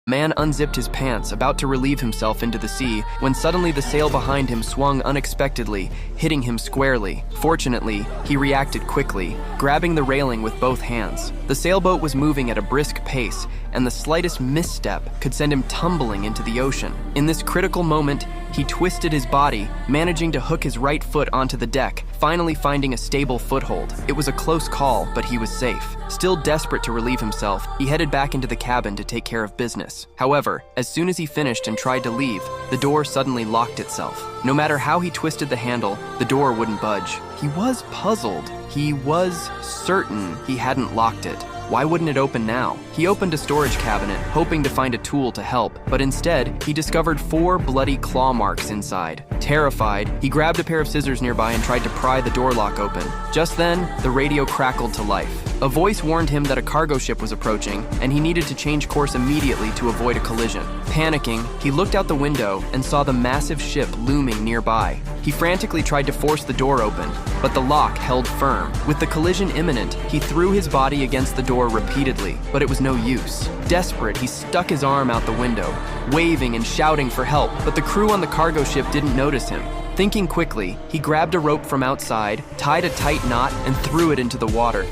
Man unzipped his pants, about to relieve himself into the sea, when suddenly the sail behind him swung unexpectedly, hitting him squarely. Fortunately, he reacted quickly, grabbing the railing with both hands. The sailboat was moving at a brisk pace, and the slightest misstep could send him tumbling into the ocean. In this critical moment, he twisted his body, managing to hook his right foot onto the deck, finally finding a stable foothold. It was a close call, but he was safe. Still desperate to relieve himself, he headed back into the cabin to take care of business. However, as soon as he finished and tried to leave, the door suddenly locked itself. No matter how he twisted the handle, the door wouldn't budge. He was puzzled. He was certain he hadn't locked it. Why wouldn't it open now? He opened a storage cabinet, hoping to find a tool to help, but instead, he discovered 4 bloody claw marks inside. Terrified, he grabbed a pair of scissors nearby and tried to pry the door lock open. Just then, the radio crackled to life. A voice warned him that a cargo ship was approaching, and he needed to change course immediately to avoid a collision. Panicking, he looked out the window and saw the massive ship looming nearby. He frantically tried to force the door open, but the lock held firm. With the collision imminent, he threw his body against the door repeatedly, but it was no use. Desperate, he stuck his arm out the window, waving and shouting for help, but the crew on the cargo ship didn't notice him. Thinking quickly, he grabbed a rope from outside, tied a tight knot, and threw it into the water.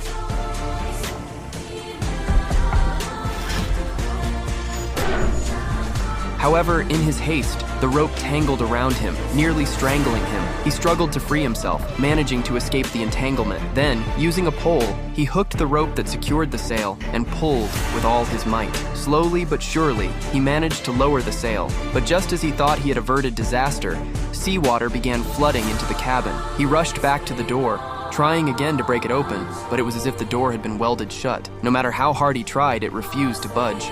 However, in his haste, the rope tangled around him, nearly strangling him. He struggled to free himself, managing to escape the entanglement. Then, using a pole, he hooked the rope that secured the sail and pulled with all his might. Slowly but surely, he managed to lower the sail. But just as he thought he had averted disaster, seawater began flooding into the cabin. He rushed back to the door, trying again to break it open, but it was as if the door had been welded shut. No matter how hard he tried, it refused to budge.